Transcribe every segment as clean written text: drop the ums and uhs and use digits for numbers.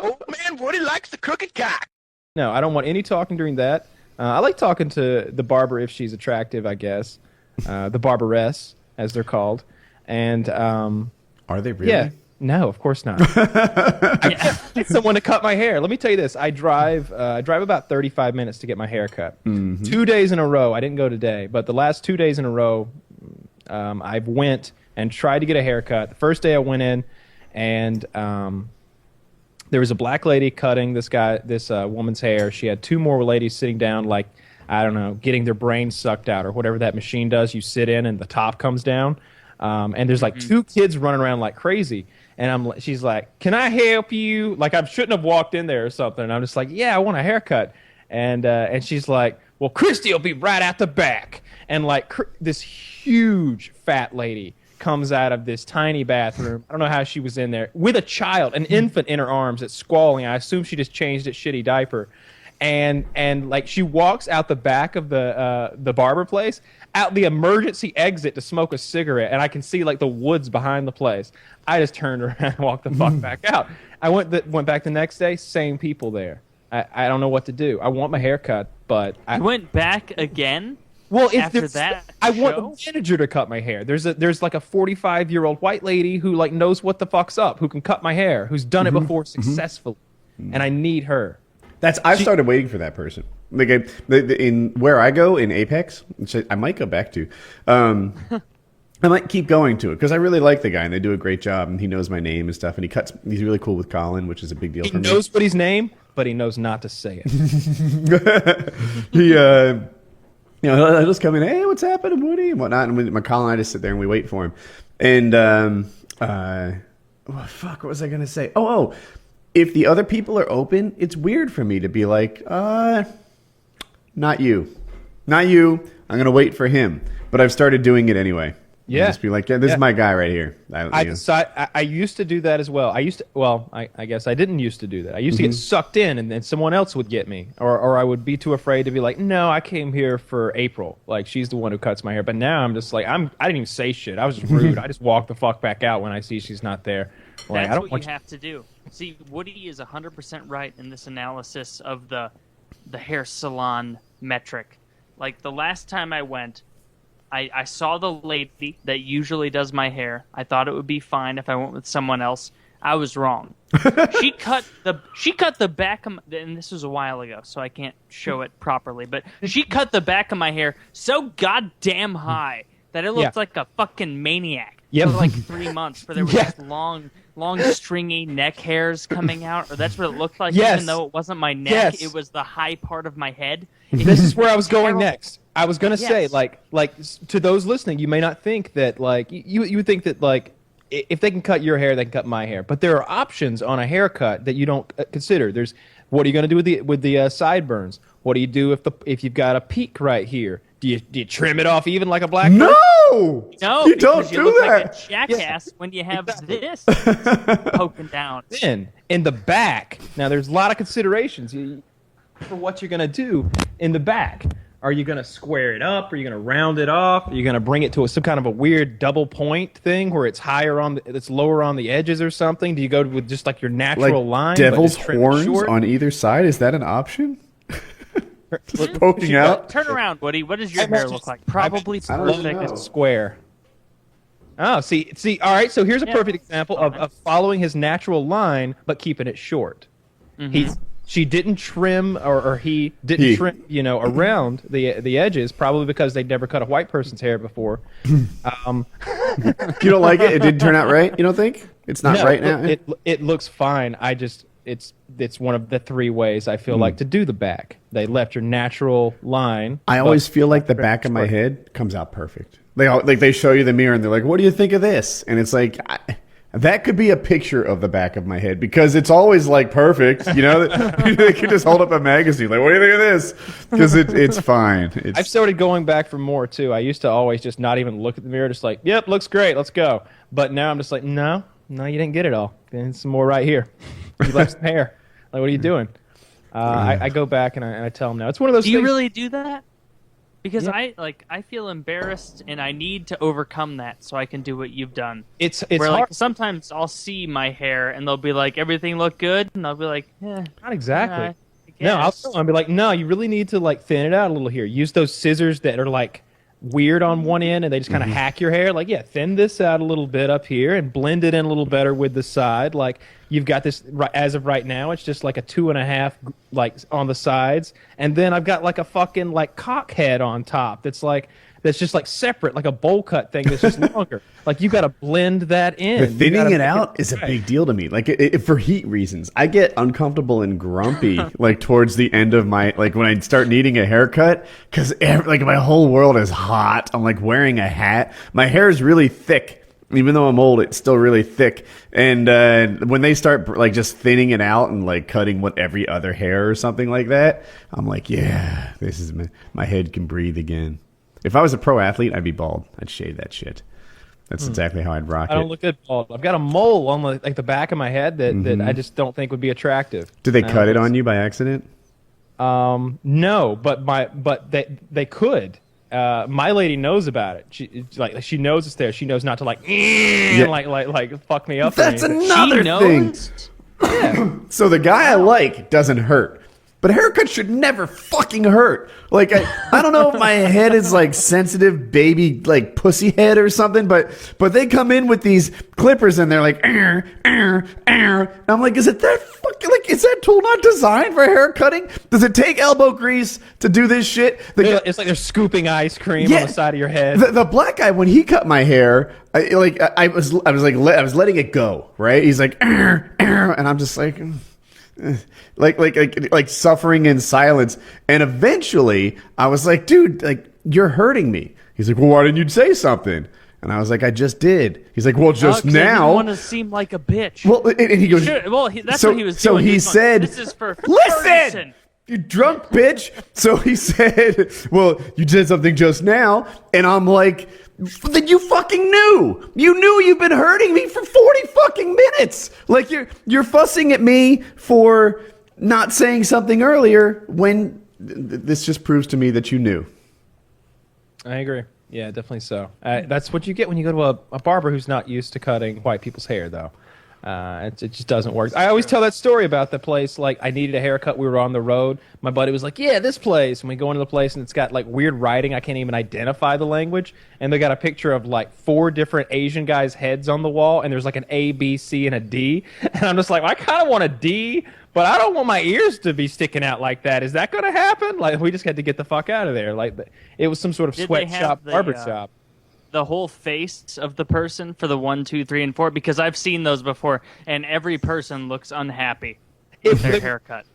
Old man Woody likes the crooked cock. No, I don't want any talking during that. I like talking to the barber if she's attractive, I guess. The barberess, as they're called. And are they really? Yeah. No, of course not. I need someone to cut my hair. Let me tell you this. I drive about 35 minutes to get my hair cut. 2 days in a row. I didn't go today, but the last 2 days in a row, I've went and tried to get a haircut. The first day I went in, and there was a black lady cutting this woman's hair. She had two more ladies sitting down, like, I don't know, getting their brains sucked out or whatever that machine does. You sit in and the top comes down. And there's like two kids running around like crazy. And she's like, "Can I help you?" Like I shouldn't have walked in there or something. And I'm just like, "Yeah, I want a haircut." And she's like, "Well, Christy will be right at the back." And like this huge fat lady comes out of this tiny bathroom. I don't know how she was in there with a child, an infant in her arms that's squalling. I assume she just changed its shitty diaper. And like she walks out the back of the barber place, out the emergency exit to smoke a cigarette, and I can see like the woods behind the place. I just turned around and walked the fuck back out. I went back the next day, same people there. I don't know what to do. I want my hair cut, but you went back again. Well, after that, I want the manager to cut my hair. There's like a 45-year-old white lady who like knows what the fuck's up, who can cut my hair, who's done it before successfully, and I need her. I've started waiting for that person. Like in where I go in Apex, which I might go back to. I might keep going to it because I really like the guy and they do a great job and he knows my name and stuff and he's really cool with Colin, which is a big deal for me. He knows what his name, but he knows not to say it. He'll just come in, "Hey, what's happening, Woody?" and whatnot. And my Colin and I just sit there and we wait for him. And what was I gonna say? Oh. If the other people are open, it's weird for me to be like, not you. I'm going to wait for him. But I've started doing it anyway. Yeah. Just be like, this is my guy right here. I used to do that as well. I guess I didn't used to do that. I used to get sucked in and then someone else would get me. Or I would be too afraid to be like, no, I came here for April. Like, she's the one who cuts my hair. But now I'm just like, I didn't even say shit. I was just rude. I just walk the fuck back out when I see she's not there. Like, That's what you have to do. See, Woody is 100% right in this analysis of the hair salon metric. Like, the last time I went, I saw the lady that usually does my hair. I thought it would be fine if I went with someone else. I was wrong. She cut the back of my, and this was a while ago, so I can't show it properly, but she cut the back of my hair so goddamn high that it looked like a fucking maniac. For like 3 months, where there was just long, stringy neck hairs coming out, or that's what it looked like. Even though it wasn't my neck, it was the high part of my head. This is where I was going next. I was going to say, like to those listening, you may not think that, like, you would think that, like, if they can cut your hair, they can cut my hair. But there are options on a haircut that you don't consider. There's, what are you going to do with the sideburns? What do you do if you've got a peak right here? Do you trim it off even like a black? No, you don't do do look that. like a jackass when you have this poking down. Then in the back, now there's a lot of considerations for what you're going to do in the back. Are you going to square it up? Are you going to round it off? Are you going to bring it to some kind of a weird double point thing where it's it's lower on the edges or something? Do you go with just like your natural line? Devil's horns on either side? Is that an option? Poking out? Turn around, Woody. What does your hair look like? Probably perfect. Square. Oh, see. All right, so here's a perfect example of following his natural line but keeping it short. She didn't trim, or he didn't trim, around the edges, probably because they'd never cut a white person's hair before. You don't like it? It didn't turn out right? You don't think? It's not right now? It looks fine. It's one of the three ways I feel like to do the back. They left your natural line. I always feel like the back of my head comes out perfect. They show you the mirror and they're like, "What do you think of this?" And it's like, that could be a picture of the back of my head because it's always like perfect. They could just hold up a magazine like, "What do you think of this?" Because it's fine. I've started going back for more too. I used to always just not even look at the mirror, just like, "Yep, looks great, let's go." But now I'm just like, no, you didn't get it all. There's some more right here. You left some hair. Like, what are you doing? I go back and I tell them now. It's one of those. Do you really do that? Because I feel embarrassed and I need to overcome that so I can do what you've done. It's where hard. like sometimes I'll see my hair and they'll be like, everything look good, and I'll be like, Not exactly. I No, guess. I'll be like, no, you really need to like thin it out a little here. Use those scissors that are like weird on one end and they just kind of hack your hair. Like, yeah, thin this out a little bit up here and blend it in a little better with the side. Like, you've got this as of right now. It's just like a 2.5 like on the sides, and then I've got like a fucking like cock head on top. That's just like separate, like a bowl cut thing that's just longer. Like, you got to blend that in. The thinning it out is a big deal to me. Like, for heat reasons, I get uncomfortable and grumpy like towards the end of my like when I start needing a haircut because like my whole world is hot. I'm like wearing a hat. My hair is really thick. Even though I'm old, it's still really thick. And when they start like just thinning it out and like cutting what every other hair or something like that, I'm like, yeah, this is my head can breathe again. If I was a pro athlete, I'd be bald. I'd shave that shit. That's exactly how I'd rock it. I don't look good bald. I've got a mole on the back of my head that I just don't think would be attractive. Did they cut it on you by accident? No, but they could. My lady knows about it. She knows it's there. She knows not to like fuck me up. That's or anything. another thing. Yeah. So the guy I like doesn't hurt. But a haircut should never fucking hurt. Like, I don't know if my head is like sensitive baby, like pussy head or something, but they come in with these clippers and they're like, and I'm like, is it that fucking, like, is that tool not designed for hair cutting? Does it take elbow grease to do this shit? It's like they're scooping ice cream on the side of your head. The black guy, when he cut my hair, I was letting it go, right? He's like, and I'm just like, like suffering in silence. And eventually I was like, dude, like, you're hurting me. He's like, well, why didn't you say something? And I was like, I just did. He's like, well, just now. I didn't want to seem like a bitch. Well, and he goes, that's what he was doing. So he said, this is for listen, you drunk bitch. So he said, well, you did something just now. And I'm like, then you fucking knew. You knew you've been hurting me for 40 fucking minutes. Like, you're fussing at me for not saying something earlier when this just proves to me that you knew. I agree. Yeah, definitely so. That's what you get when you go to a barber who's not used to cutting white people's hair, though. It just doesn't work. I always tell that story about the place. Like, I needed a haircut. We were on the road. My buddy was like, yeah, this place. And we go into the place, and it's got, like, weird writing. I can't even identify the language. And they got a picture of, like, 4 different Asian guys' heads on the wall, and there's, like, an A, B, C, and a D. And I'm just like, I kind of want a D, but I don't want my ears to be sticking out like that. Is that going to happen? Like, we just had to get the fuck out of there. Like, it was some sort of sweatshop, barber shop. The whole face of the person for the 1, 2, 3, and 4, because I've seen those before, and every person looks unhappy with their haircut.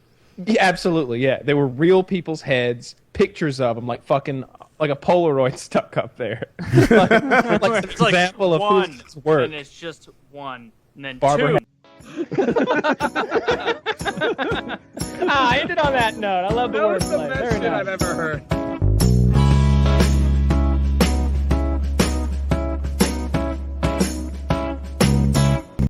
Yeah, absolutely, yeah. They were real people's heads, pictures of them, like fucking, like a Polaroid stuck up there. like it's like example of one, whose work. and it's just 1, and then Barbara 2. I ended on that note. I love the wordplay. That was the best shit I've ever heard.